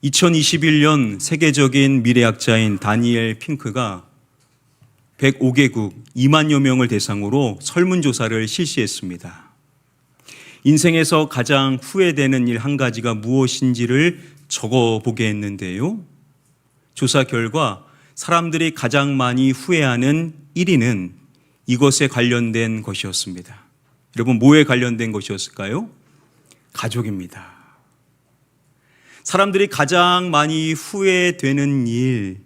2021년 세계적인 미래학자인 다니엘 핑크가 105개국 2만여 명을 대상으로 설문조사를 실시했습니다. 인생에서 가장 후회되는 일 한 가지가 무엇인지를 적어보게 했는데요. 조사 결과 사람들이 가장 많이 후회하는 1위는 이것에 관련된 것이었습니다. 여러분, 뭐에 관련된 것이었을까요? 가족입니다. 사람들이 가장 많이 후회되는 일,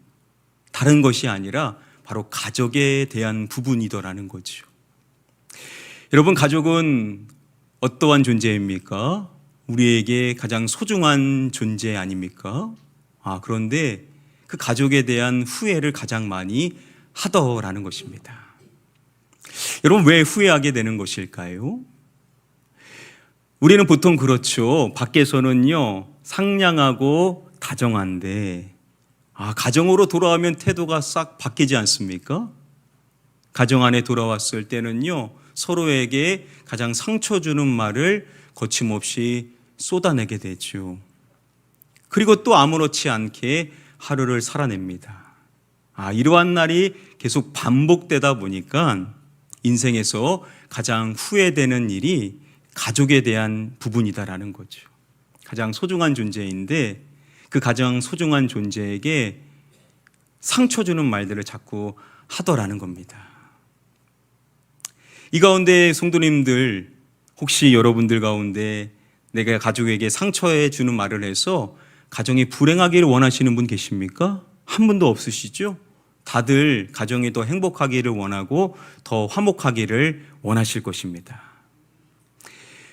다른 것이 아니라 바로 가족에 대한 부분이더라는 거죠. 여러분, 가족은 어떠한 존재입니까? 우리에게 가장 소중한 존재 아닙니까? 그런데 그 가족에 대한 후회를 가장 많이 하더라는 것입니다. 여러분, 왜 후회하게 되는 것일까요? 우리는 보통 그렇죠. 밖에서는요, 상냥하고 다정한데, 가정으로 돌아오면 태도가 싹 바뀌지 않습니까? 가정 안에 돌아왔을 때는요, 서로에게 가장 상처 주는 말을 거침없이 쏟아내게 되죠. 그리고 또 아무렇지 않게 하루를 살아냅니다. 이러한 날이 계속 반복되다 보니까 인생에서 가장 후회되는 일이 가족에 대한 부분이다라는 거죠. 가장 소중한 존재인데 그 가장 소중한 존재에게 상처 주는 말들을 자꾸 하더라는 겁니다. 이 가운데 성도님들, 혹시 여러분들 가운데 내가 가족에게 상처해 주는 말을 해서 가정이 불행하기를 원하시는 분 계십니까? 한 분도 없으시죠? 다들 가정이 더 행복하기를 원하고 더 화목하기를 원하실 것입니다.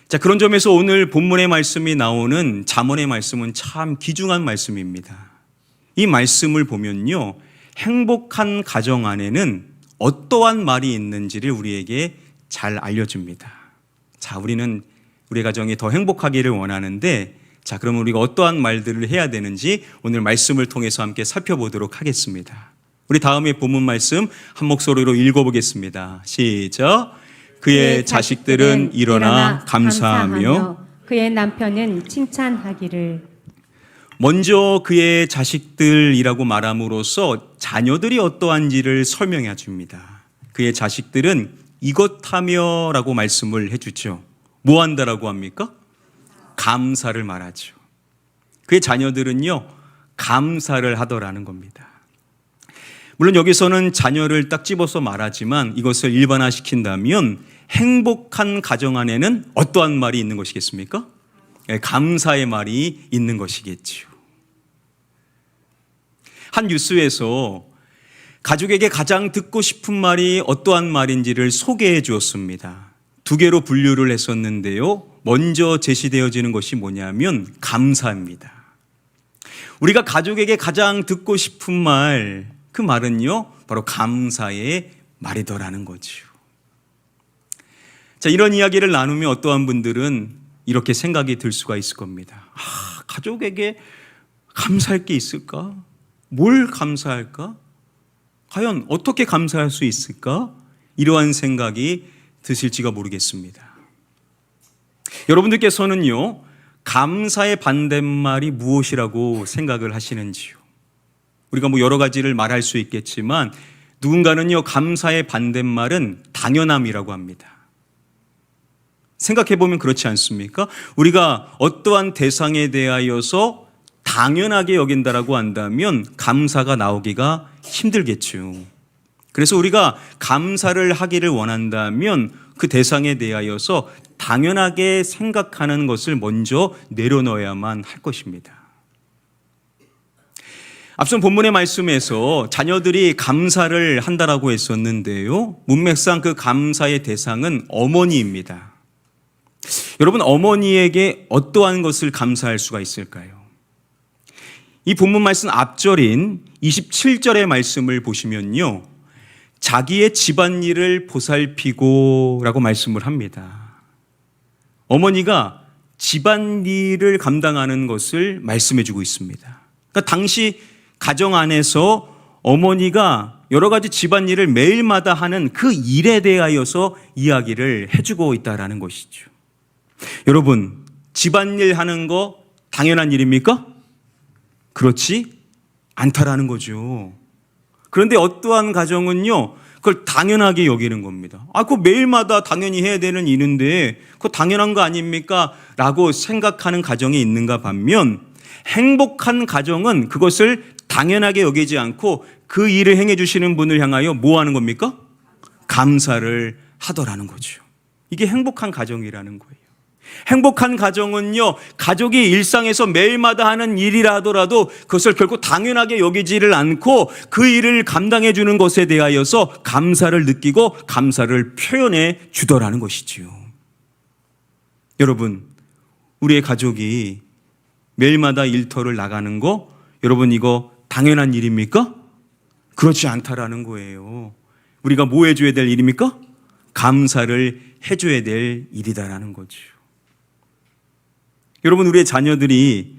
자, 그런 점에서 오늘 본문의 말씀이 나오는 잠언의 말씀은 참 귀중한 말씀입니다. 이 말씀을 보면요, 행복한 가정 안에는 어떠한 말이 있는지를 우리에게 잘 알려줍니다. 자, 우리는 우리 가정이 더 행복하기를 원하는데, 자, 그러면 우리가 어떠한 말들을 해야 되는지 오늘 말씀을 통해서 함께 살펴보도록 하겠습니다. 우리 다음에 본문 말씀 한 목소리로 읽어보겠습니다. 시작. 그의 자식들은 일어나 감사하며 그의 남편은 칭찬하기를. 먼저 그의 자식들이라고 말함으로써 자녀들이 어떠한지를 설명해 줍니다. 그의 자식들은 이것하며 라고 말씀을 해주죠. 뭐 한다라고 합니까? 감사를 말하죠. 그의 자녀들은요, 감사를 하더라는 겁니다. 물론 여기서는 자녀를 딱 집어서 말하지만 이것을 일반화시킨다면 행복한 가정 안에는 어떠한 말이 있는 것이겠습니까? 감사의 말이 있는 것이겠지요. 한 뉴스에서 가족에게 가장 듣고 싶은 말이 어떠한 말인지를 소개해 주었습니다. 두 개로 분류를 했었는데요. 먼저 제시되어지는 것이 뭐냐면 감사입니다. 우리가 가족에게 가장 듣고 싶은 말, 그 말은요, 바로 감사의 말이더라는 거죠. 자, 이런 이야기를 나누면 어떠한 분들은 이렇게 생각이 들 수가 있을 겁니다. 가족에게 감사할 게 있을까? 뭘 감사할까? 과연 어떻게 감사할 수 있을까? 이러한 생각이 드실지가 모르겠습니다. 여러분들께서는요, 감사의 반대말이 무엇이라고 생각을 하시는지요? 우리가 여러 가지를 말할 수 있겠지만 누군가는요, 감사의 반대말은 당연함이라고 합니다. 생각해보면 그렇지 않습니까? 우리가 어떠한 대상에 대하여서 당연하게 여긴다라고 한다면 감사가 나오기가 힘들겠죠. 그래서 우리가 감사를 하기를 원한다면 그 대상에 대하여서 당연하게 생각하는 것을 먼저 내려놓아야만 할 것입니다. 앞선 본문의 말씀에서 자녀들이 감사를 한다라고 했었는데요, 문맥상 그 감사의 대상은 어머니입니다. 여러분, 어머니에게 어떠한 것을 감사할 수가 있을까요? 이 본문 말씀 앞절인 27절의 말씀을 보시면요, 자기의 집안일을 보살피고 라고 말씀을 합니다. 어머니가 집안일을 감당하는 것을 말씀해 주고 있습니다. 그러니까 당시 가정 안에서 어머니가 여러 가지 집안일을 매일마다 하는 그 일에 대하여서 이야기를 해주고 있다는 것이죠. 여러분, 집안일 하는 거 당연한 일입니까? 그렇지 않다라는 거죠. 그런데 어떠한 가정은요, 그걸 당연하게 여기는 겁니다. 그거 매일마다 당연히 해야 되는 일인데 그거 당연한 거 아닙니까? 라고 생각하는 가정이 있는가 반면, 행복한 가정은 그것을 당연하게 여기지 않고 그 일을 행해 주시는 분을 향하여 뭐 하는 겁니까? 감사를 하더라는 거죠. 이게 행복한 가정이라는 거예요. 행복한 가정은요, 가족이 일상에서 매일마다 하는 일이라 하더라도 그것을 결코 당연하게 여기지를 않고 그 일을 감당해 주는 것에 대하여서 감사를 느끼고 감사를 표현해 주더라는 것이지요. 여러분, 우리의 가족이 매일마다 일터를 나가는 거, 여러분 이거 당연한 일입니까? 그렇지 않다라는 거예요. 우리가 뭐 해줘야 될 일입니까? 감사를 해줘야 될 일이다라는 거죠. 여러분, 우리의 자녀들이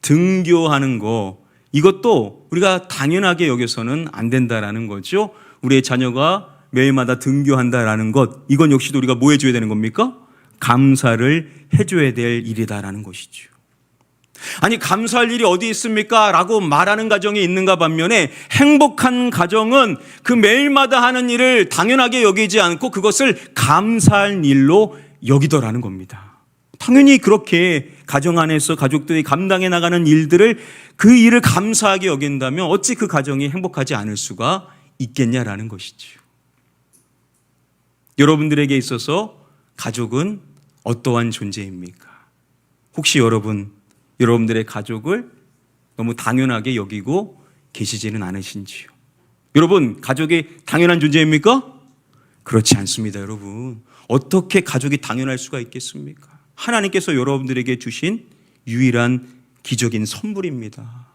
등교하는 거, 이것도 우리가 당연하게 여겨서는 안 된다라는 거죠. 우리의 자녀가 매일마다 등교한다라는 것, 이건 역시도 우리가 뭐 해줘야 되는 겁니까? 감사를 해줘야 될 일이다라는 것이죠. 아니, 감사할 일이 어디 있습니까? 라고 말하는 가정이 있는가 반면에, 행복한 가정은 그 매일마다 하는 일을 당연하게 여기지 않고 그것을 감사할 일로 여기더라는 겁니다. 당연히 그렇게 가정 안에서 가족들이 감당해 나가는 일들을, 그 일을 감사하게 여긴다면 어찌 그 가정이 행복하지 않을 수가 있겠냐라는 것이지요. 여러분들에게 있어서 가족은 어떠한 존재입니까? 혹시 여러분들의 가족을 너무 당연하게 여기고 계시지는 않으신지요? 여러분, 가족이 당연한 존재입니까? 그렇지 않습니다, 여러분. 어떻게 가족이 당연할 수가 있겠습니까? 하나님께서 여러분들에게 주신 유일한 기적인 선물입니다.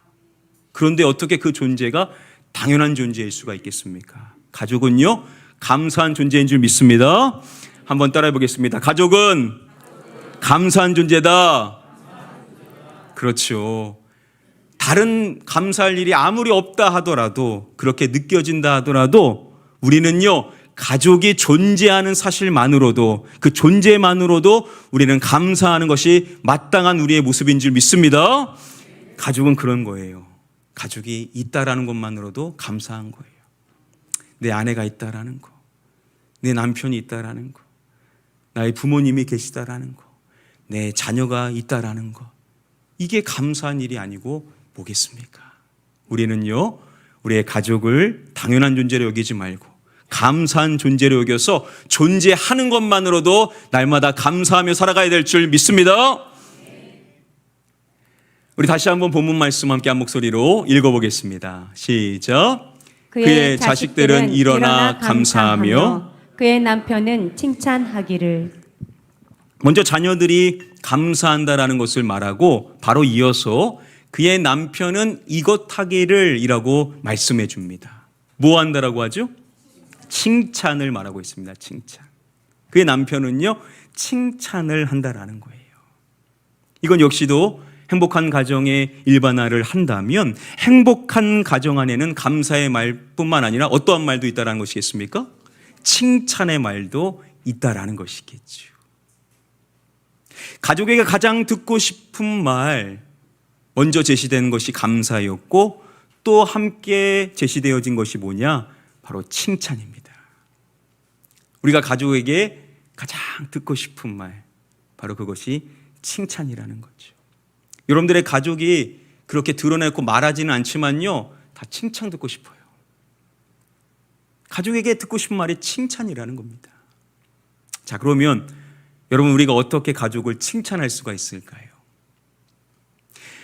그런데 어떻게 그 존재가 당연한 존재일 수가 있겠습니까? 가족은요, 감사한 존재인 줄 믿습니다. 한번 따라해 보겠습니다. 가족은 감사한 존재다. 그렇죠. 다른 감사할 일이 아무리 없다 하더라도, 그렇게 느껴진다 하더라도, 우리는요, 가족이 존재하는 사실만으로도, 그 존재만으로도 우리는 감사하는 것이 마땅한 우리의 모습인 줄 믿습니다. 가족은 그런 거예요. 가족이 있다라는 것만으로도 감사한 거예요. 내 아내가 있다라는 거, 내 남편이 있다라는 거, 나의 부모님이 계시다라는 거, 내 자녀가 있다라는 거, 이게 감사한 일이 아니고 뭐겠습니까? 우리는요, 우리의 가족을 당연한 존재로 여기지 말고 감사한 존재로 여겨서 존재하는 것만으로도 날마다 감사하며 살아가야 될 줄 믿습니다. 우리 다시 한번 본문 말씀 함께 한 목소리로 읽어보겠습니다. 시작. 그의 자식들은 일어나 감사하며 그의 남편은 칭찬하기를. 먼저 자녀들이 감사한다라는 것을 말하고 바로 이어서 그의 남편은 이것 하기를 이라고 말씀해 줍니다. 뭐 한다라고 하죠? 칭찬을 말하고 있습니다. 칭찬. 그의 남편은요, 칭찬을 한다라는 거예요. 이건 역시도 행복한 가정의 일반화를 한다면, 행복한 가정 안에는 감사의 말뿐만 아니라 어떠한 말도 있다라는 것이겠습니까? 칭찬의 말도 있다라는 것이겠죠. 가족에게 가장 듣고 싶은 말, 먼저 제시된 것이 감사였고, 또 함께 제시되어진 것이 뭐냐? 바로 칭찬입니다. 우리가 가족에게 가장 듣고 싶은 말, 바로 그것이 칭찬이라는 거죠. 여러분들의 가족이 그렇게 드러내고 말하지는 않지만요, 다 칭찬 듣고 싶어요. 가족에게 듣고 싶은 말이 칭찬이라는 겁니다. 자, 그러면 여러분, 우리가 어떻게 가족을 칭찬할 수가 있을까요?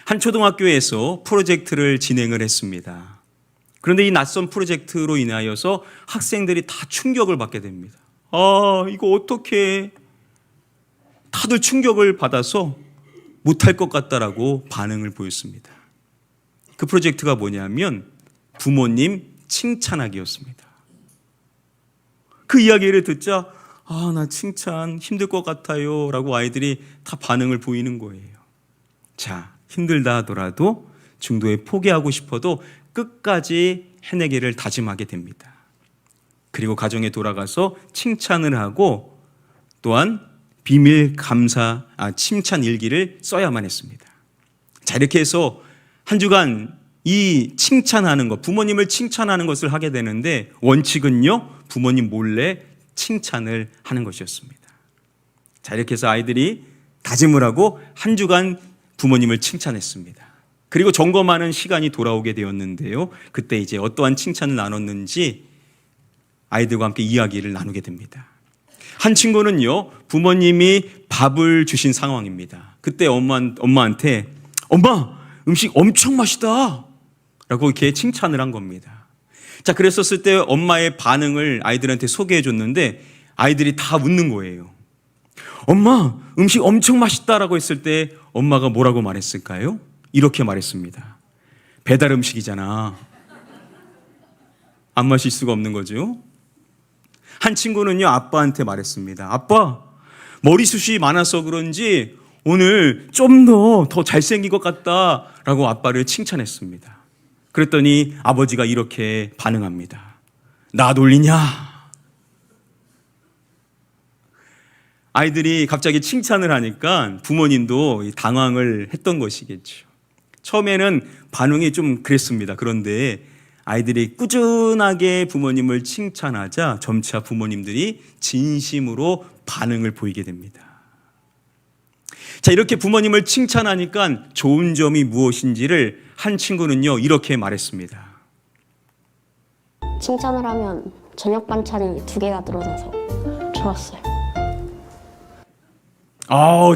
한 초등학교에서 프로젝트를 진행을 했습니다. 그런데 이 낯선 프로젝트로 인하여서 학생들이 다 충격을 받게 됩니다. 이거 어떻게, 다들 충격을 받아서 못할 것 같다라고 반응을 보였습니다. 그 프로젝트가 뭐냐면 부모님 칭찬하기였습니다. 그 이야기를 듣자 나 칭찬 힘들 것 같아요 라고 아이들이 다 반응을 보이는 거예요. 자, 힘들다 하더라도 중도에 포기하고 싶어도 끝까지 해내기를 다짐하게 됩니다. 그리고 가정에 돌아가서 칭찬을 하고 또한 비밀 감사 칭찬 일기를 써야만 했습니다. 자, 이렇게 해서 한 주간 이 칭찬하는 것, 부모님을 칭찬하는 것을 하게 되는데 원칙은요, 부모님 몰래 칭찬을 하는 것이었습니다. 자, 이렇게 해서 아이들이 다짐을 하고 한 주간 부모님을 칭찬했습니다. 그리고 점검하는 시간이 돌아오게 되었는데요. 그때 이제 어떠한 칭찬을 나눴는지 아이들과 함께 이야기를 나누게 됩니다. 한 친구는요, 부모님이 밥을 주신 상황입니다. 그때 엄마한테 엄마, 음식 엄청 맛있다 라고 이렇게 칭찬을 한 겁니다. 자, 그랬었을 때 엄마의 반응을 아이들한테 소개해 줬는데 아이들이 다 웃는 거예요. 엄마, 음식 엄청 맛있다라고 했을 때 엄마가 뭐라고 말했을까요? 이렇게 말했습니다. 배달 음식이잖아. 안 마실 수가 없는 거죠. 한 친구는요, 아빠한테 말했습니다. 아빠, 머리숱이 많아서 그런지 오늘 좀 더 잘생긴 것 같다라고 아빠를 칭찬했습니다. 그랬더니 아버지가 이렇게 반응합니다. 나 놀리냐? 아이들이 갑자기 칭찬을 하니까 부모님도 당황을 했던 것이겠죠. 처음에는 반응이 좀 그랬습니다. 그런데 아이들이 꾸준하게 부모님을 칭찬하자 점차 부모님들이 진심으로 반응을 보이게 됩니다. 자, 이렇게 부모님을 칭찬하니까 좋은 점이 무엇인지를 한 친구는요, 이렇게 말했습니다. 칭찬을 하면 저녁 반찬이 2개가 늘어나서 좋았어요.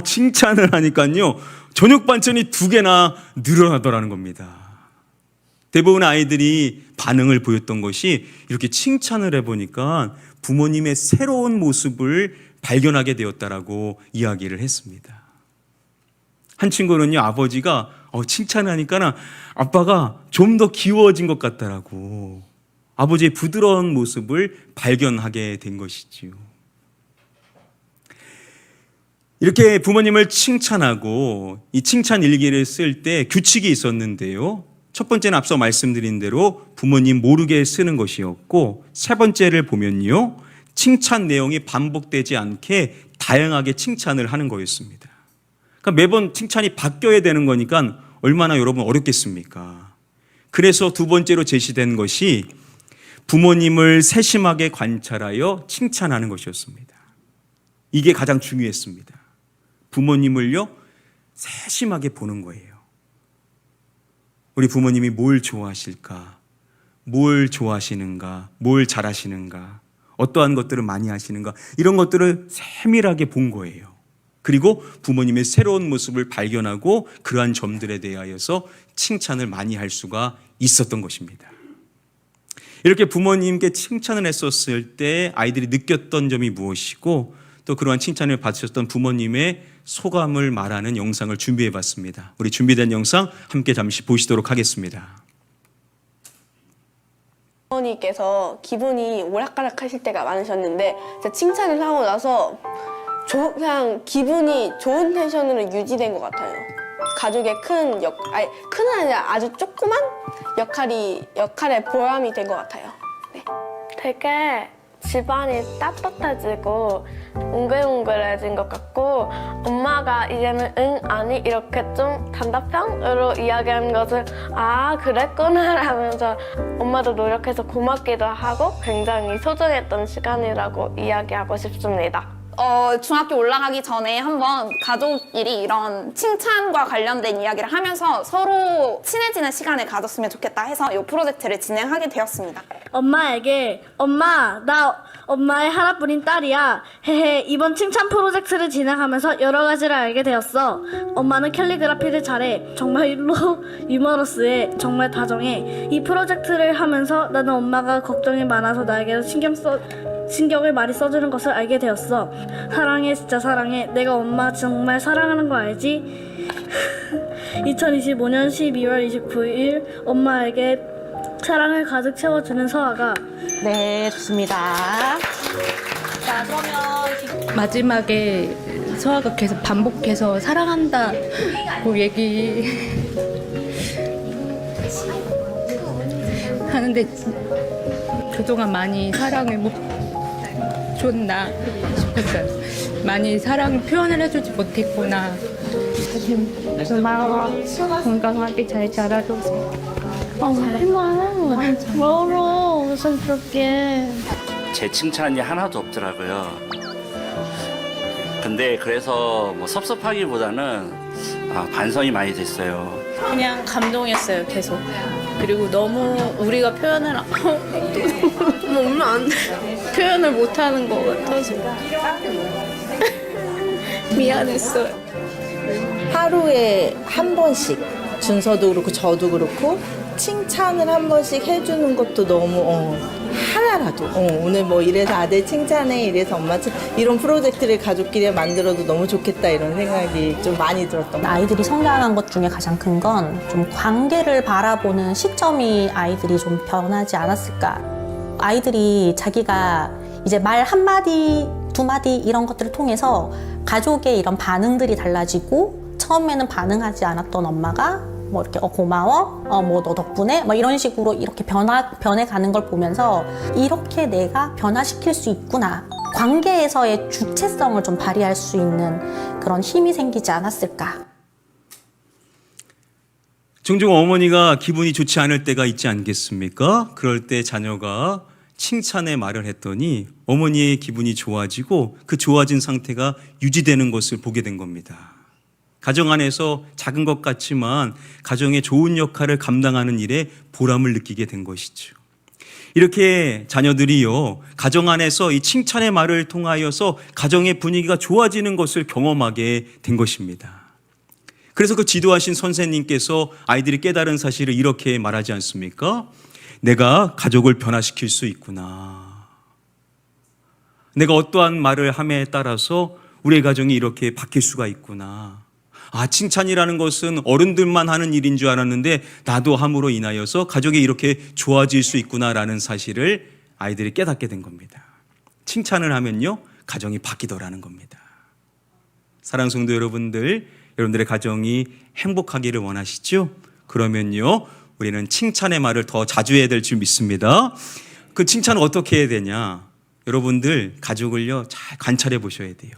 칭찬을 하니까요, 저녁 반찬이 2개나 늘어나더라는 겁니다. 대부분 아이들이 반응을 보였던 것이 이렇게 칭찬을 해보니까 부모님의 새로운 모습을 발견하게 되었다라고 이야기를 했습니다. 한 친구는요, 아버지가 칭찬을 하니까 아빠가 좀 더 귀여워진 것 같다라고 아버지의 부드러운 모습을 발견하게 된 것이지요. 이렇게 부모님을 칭찬하고 이 칭찬 일기를 쓸 때 규칙이 있었는데요. 첫 번째는 앞서 말씀드린 대로 부모님 모르게 쓰는 것이었고, 세 번째를 보면요, 칭찬 내용이 반복되지 않게 다양하게 칭찬을 하는 거였습니다. 그러니까 매번 칭찬이 바뀌어야 되는 거니까 얼마나 여러분 어렵겠습니까? 그래서 두 번째로 제시된 것이 부모님을 세심하게 관찰하여 칭찬하는 것이었습니다. 이게 가장 중요했습니다. 부모님을요, 세심하게 보는 거예요. 우리 부모님이 뭘 좋아하실까? 뭘 좋아하시는가? 뭘 잘하시는가? 어떠한 것들을 많이 하시는가? 이런 것들을 세밀하게 본 거예요. 그리고 부모님의 새로운 모습을 발견하고 그러한 점들에 대하여서 칭찬을 많이 할 수가 있었던 것입니다. 이렇게 부모님께 칭찬을 했었을 때 아이들이 느꼈던 점이 무엇이고, 또 그러한 칭찬을 받으셨던 부모님의 소감을 말하는 영상을 준비해 봤습니다. 우리 준비된 영상 함께 잠시 보시도록 하겠습니다. 어머니께서 기분이 오락가락하실 때가 많으셨는데 제가 칭찬을 하고 나서 그냥 기분이 좋은 텐션으로 유지된 것 같아요. 가족의 큰 큰은 아니라 아주 조그만 역할의 보람이 된 것 같아요. 네. 되게 집안이 따뜻해지고 웅글웅글해진 것 같고, 엄마가 이제는 응, 아니 이렇게 좀 단답형으로 이야기하는 것을 그랬구나 라면서 엄마도 노력해서 고맙기도 하고 굉장히 소중했던 시간이라고 이야기하고 싶습니다. 중학교 올라가기 전에 한번 가족끼리 이런 칭찬과 관련된 이야기를 하면서 서로 친해지는 시간을 가졌으면 좋겠다 해서 이 프로젝트를 진행하게 되었습니다. 엄마에게 나 엄마의 하나뿐인 딸이야. 헤헤, 이번 칭찬 프로젝트를 진행하면서 여러 가지를 알게 되었어. 엄마는 캘리그라피를 잘해. 정말 유머러스해. 정말 다정해. 이 프로젝트를 하면서 나는 엄마가 걱정이 많아서 나에게 신경을 많이 써주는 것을 알게 되었어. 사랑해, 진짜 사랑해. 내가 엄마 정말 사랑하는 거 알지? 2025년 12월 29일 엄마에게 사랑을 가득 채워주는 서아가. 네, 좋습니다. 자, 그러면 마지막에 서아가 계속 반복해서 사랑한다고 하는데 그동안 많이 사랑을 못 줬나 싶었어요. 많이 사랑 표현을 해주지 못했구나. 고마워. 건강하게 잘 자라줘서. 멀어. 우선스럽게. 제 칭찬이 하나도 없더라고요. 근데 그래서 뭐 섭섭하기보다는 반성이 많이 됐어요. 그냥 감동이었어요, 계속. 그리고 너무 우리가 표현을 울면 안 돼. 표현을 못 하는 것 같아서 미안했어요. 하루에 한 번씩 준서도 그렇고 저도 그렇고 칭찬을 한 번씩 해주는 것도 너무 하나라도 오늘 뭐 이래서 아들 칭찬해 이래서 엄마 이런 프로젝트를 가족끼리 만들어도 너무 좋겠다 이런 생각이 좀 많이 들었던 것 같아요. 아이들이 성장한 것 중에 가장 큰 건 좀 관계를 바라보는 시점이 아이들이 좀 변하지 않았을까. 아이들이 자기가 이제 말 한마디, 두마디 이런 것들을 통해서 가족의 이런 반응들이 달라지고 처음에는 반응하지 않았던 엄마가 뭐 이렇게 고마워, 뭐 너 덕분에 뭐 이런 식으로 이렇게 변해가는 걸 보면서 이렇게 내가 변화시킬 수 있구나. 관계에서의 주체성을 좀 발휘할 수 있는 그런 힘이 생기지 않았을까. 종종 어머니가 기분이 좋지 않을 때가 있지 않겠습니까? 그럴 때 자녀가 칭찬의 말을 했더니 어머니의 기분이 좋아지고 그 좋아진 상태가 유지되는 것을 보게 된 겁니다. 가정 안에서 작은 것 같지만 가정의 좋은 역할을 감당하는 일에 보람을 느끼게 된 것이죠. 이렇게 자녀들이요, 가정 안에서 이 칭찬의 말을 통하여서 가정의 분위기가 좋아지는 것을 경험하게 된 것입니다. 그래서 그 지도하신 선생님께서 아이들이 깨달은 사실을 이렇게 말하지 않습니까? 내가 가족을 변화시킬 수 있구나. 내가 어떠한 말을 함에 따라서 우리의 가정이 이렇게 바뀔 수가 있구나. 칭찬이라는 것은 어른들만 하는 일인 줄 알았는데 나도 함으로 인하여서 가족이 이렇게 좋아질 수 있구나라는 사실을 아이들이 깨닫게 된 겁니다. 칭찬을 하면요, 가정이 바뀌더라는 겁니다. 사랑하는 성도 여러분들, 여러분들의 가정이 행복하기를 원하시죠? 그러면요, 우리는 칭찬의 말을 더 자주 해야 될 줄 믿습니다. 그 칭찬을 어떻게 해야 되냐? 여러분들 가족을요, 잘 관찰해 보셔야 돼요.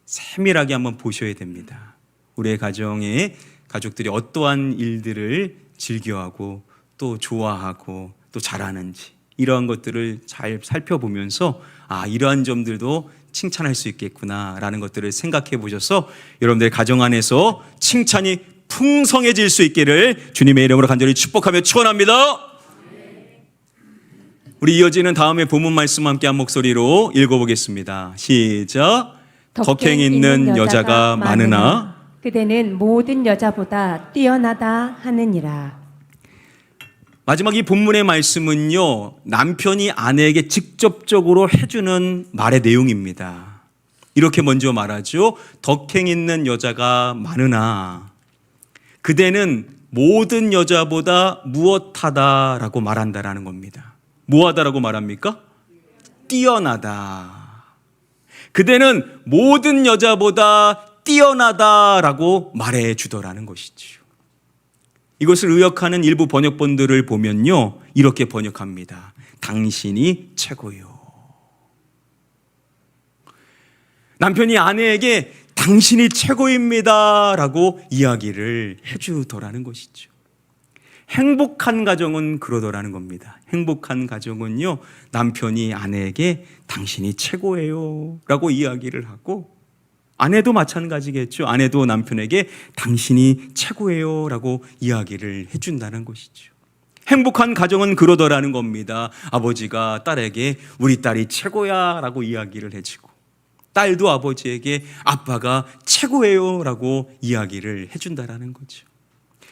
세밀하게 한번 보셔야 됩니다. 우리의 가정에 가족들이 어떠한 일들을 즐겨하고 또 좋아하고 또 잘하는지 이러한 것들을 잘 살펴보면서 이러한 점들도 칭찬할 수 있겠구나라는 것들을 생각해 보셔서 여러분들의 가정 안에서 칭찬이 풍성해질 수 있기를 주님의 이름으로 간절히 축복하며 축원합니다. 우리 이어지는 다음에 본문 말씀 함께 한 목소리로 읽어보겠습니다. 시작. 덕행 있는 여자가 많으나 그대는 모든 여자보다 뛰어나다 하느니라. 마지막 이 본문의 말씀은요, 남편이 아내에게 직접적으로 해주는 말의 내용입니다. 이렇게 먼저 말하죠. 덕행 있는 여자가 많으나 그대는 모든 여자보다 무엇하다라고 말한다라는 겁니다. 뭐하다라고 말합니까? 뛰어나다. 그대는 모든 여자보다 뛰어나다라고 말해 주더라는 것이죠. 이것을 의역하는 일부 번역본들을 보면요, 이렇게 번역합니다. 당신이 최고요. 남편이 아내에게 당신이 최고입니다 라고 이야기를 해주더라는 것이죠. 행복한 가정은 그러더라는 겁니다. 행복한 가정은요, 남편이 아내에게 당신이 최고예요 라고 이야기를 하고, 아내도 마찬가지겠죠. 아내도 남편에게 당신이 최고예요 라고 이야기를 해준다는 것이죠. 행복한 가정은 그러더라는 겁니다. 아버지가 딸에게 우리 딸이 최고야 라고 이야기를 해주고, 딸도 아버지에게 아빠가 최고예요 라고 이야기를 해준다라는 거죠.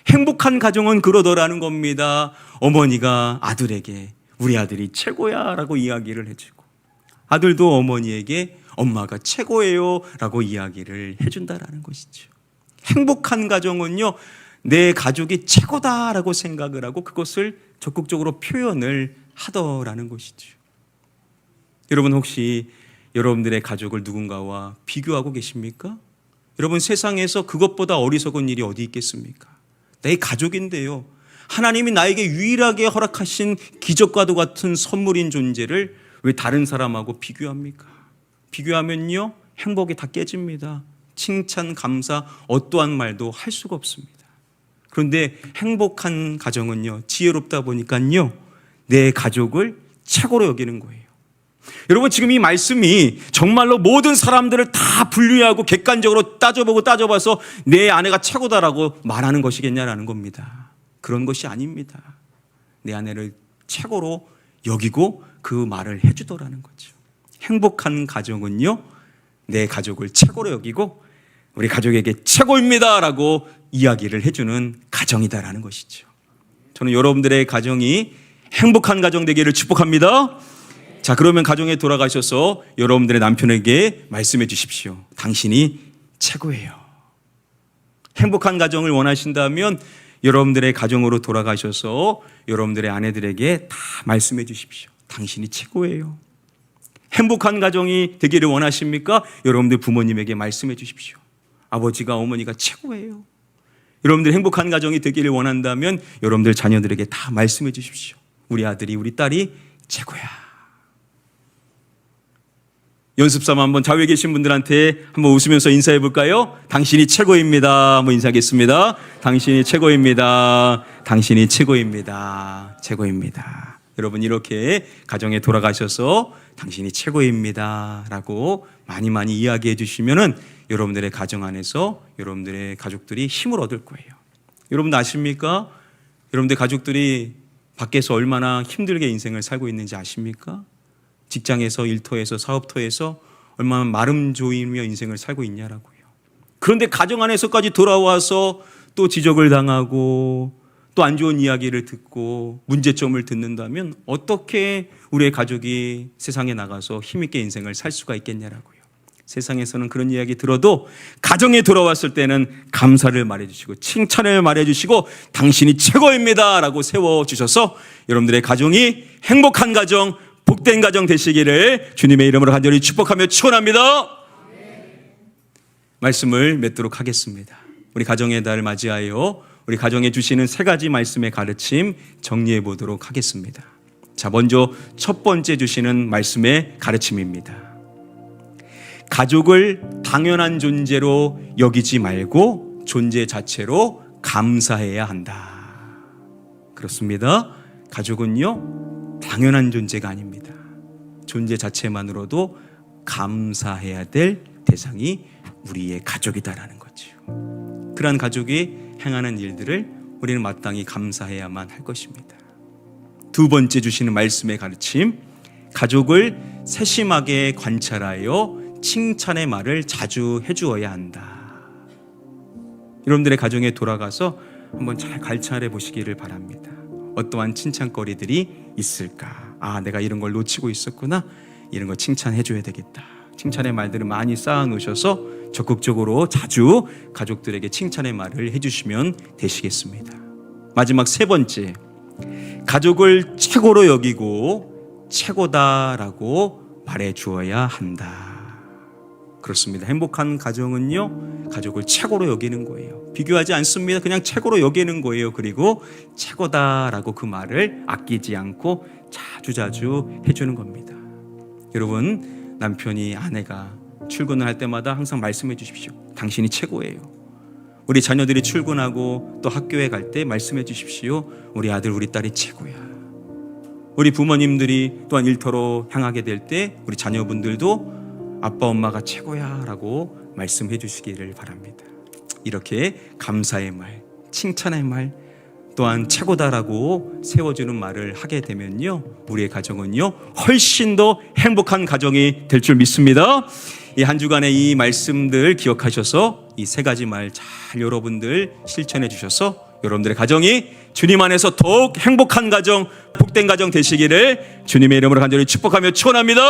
행복한 가정은 그러더라는 겁니다. 어머니가 아들에게 우리 아들이 최고야 라고 이야기를 해주고, 아들도 어머니에게 엄마가 최고예요 라고 이야기를 해준다라는 것이죠. 행복한 가정은요, 내 가족이 최고다라고 생각을 하고 그것을 적극적으로 표현을 하더라는 것이죠. 여러분 혹시 여러분들의 가족을 누군가와 비교하고 계십니까? 여러분 세상에서 그것보다 어리석은 일이 어디 있겠습니까? 내 가족인데요, 하나님이 나에게 유일하게 허락하신 기적과도 같은 선물인 존재를 왜 다른 사람하고 비교합니까? 비교하면요, 행복이 다 깨집니다. 칭찬, 감사, 어떠한 말도 할 수가 없습니다. 그런데 행복한 가정은요, 지혜롭다 보니까요, 내 가족을 최고로 여기는 거예요. 여러분, 지금 이 말씀이 정말로 모든 사람들을 다 분류하고 객관적으로 따져봐서 내 아내가 최고다라고 말하는 것이겠냐라는 겁니다. 그런 것이 아닙니다. 내 아내를 최고로 여기고 그 말을 해주더라는 거죠. 행복한 가정은요, 내 가족을 최고로 여기고 우리 가족에게 최고입니다라고 이야기를 해주는 가정이다라는 것이죠. 저는 여러분들의 가정이 행복한 가정 되기를 축복합니다. 자, 그러면 가정에 돌아가셔서 여러분들의 남편에게 말씀해 주십시오. 당신이 최고예요. 행복한 가정을 원하신다면 여러분들의 가정으로 돌아가셔서 여러분들의 아내들에게 다 말씀해 주십시오. 당신이 최고예요. 행복한 가정이 되기를 원하십니까? 여러분들 부모님에게 말씀해 주십시오. 아버지가 어머니가 최고예요. 여러분들 행복한 가정이 되기를 원한다면 여러분들 자녀들에게 다 말씀해 주십시오. 우리 아들이 우리 딸이 최고야. 연습삼아 한번 좌우에 계신 분들한테 한번 웃으면서 인사해 볼까요? 당신이 최고입니다. 한번 인사하겠습니다. 당신이 최고입니다. 당신이 최고입니다. 최고입니다. 여러분, 이렇게 가정에 돌아가셔서 당신이 최고입니다 라고 많이 이야기해 주시면은 여러분들의 가정 안에서 여러분들의 가족들이 힘을 얻을 거예요. 여러분들 아십니까? 여러분들 가족들이 밖에서 얼마나 힘들게 인생을 살고 있는지 아십니까? 직장에서, 일터에서, 사업터에서 얼마나 마름 조이며 인생을 살고 있냐라고요. 그런데 가정 안에서까지 돌아와서 또 지적을 당하고 또 안 좋은 이야기를 듣고 문제점을 듣는다면 어떻게 우리의 가족이 세상에 나가서 힘있게 인생을 살 수가 있겠냐라고요. 세상에서는 그런 이야기 들어도 가정에 돌아왔을 때는 감사를 말해주시고 칭찬을 말해주시고 당신이 최고입니다 라고 세워주셔서 여러분들의 가정이 행복한 가정, 복된 가정 되시기를 주님의 이름으로 간절히 축복하며 축원합니다. 말씀을 맺도록 하겠습니다. 우리 가정의 달 맞이하여 우리 가정에 주시는 세 가지 말씀의 가르침 정리해 보도록 하겠습니다. 자, 먼저 첫 번째 주시는 말씀의 가르침입니다. 가족을 당연한 존재로 여기지 말고 존재 자체로 감사해야 한다. 그렇습니다. 가족은요, 당연한 존재가 아닙니다. 존재 자체만으로도 감사해야 될 대상이 우리의 가족이다라는 거죠. 그러한 가족이 행하는 일들을 우리는 마땅히 감사해야만 할 것입니다. 두 번째 주시는 말씀의 가르침, 가족을 세심하게 관찰하여 칭찬의 말을 자주 해주어야 한다. 여러분들의 가정에 돌아가서 한번 잘 관찰해 보시기를 바랍니다. 어떠한 칭찬거리들이 있을까? 아, 내가 이런 걸 놓치고 있었구나. 이런 거 칭찬해 줘야 되겠다. 칭찬의 말들을 많이 쌓아 놓으셔서 적극적으로 자주 가족들에게 칭찬의 말을 해주시면 되시겠습니다. 마지막 세 번째, 가족을 최고로 여기고 최고다라고 말해 주어야 한다. 그렇습니다. 행복한 가정은요, 가족을 최고로 여기는 거예요. 비교하지 않습니다. 그냥 최고로 여기는 거예요. 그리고 최고다라고 그 말을 아끼지 않고 자주자주 해주는 겁니다. 여러분, 남편이 아내가 출근을 할 때마다 항상 말씀해 주십시오. 당신이 최고예요. 우리 자녀들이 출근하고 또 학교에 갈 때 말씀해 주십시오. 우리 아들, 우리 딸이 최고야. 우리 부모님들이 또한 일터로 향하게 될 때 우리 자녀분들도 아빠, 엄마가 최고야 라고 말씀해 주시기를 바랍니다. 이렇게 감사의 말, 칭찬의 말, 또한 최고다라고 세워주는 말을 하게 되면요, 우리의 가정은요 훨씬 더 행복한 가정이 될 줄 믿습니다. 이 한 주간의 이 말씀들 기억하셔서 이 세 가지 말 잘 여러분들 실천해 주셔서 여러분들의 가정이 주님 안에서 더욱 행복한 가정, 복된 가정 되시기를 주님의 이름으로 간절히 축복하며 축원합니다.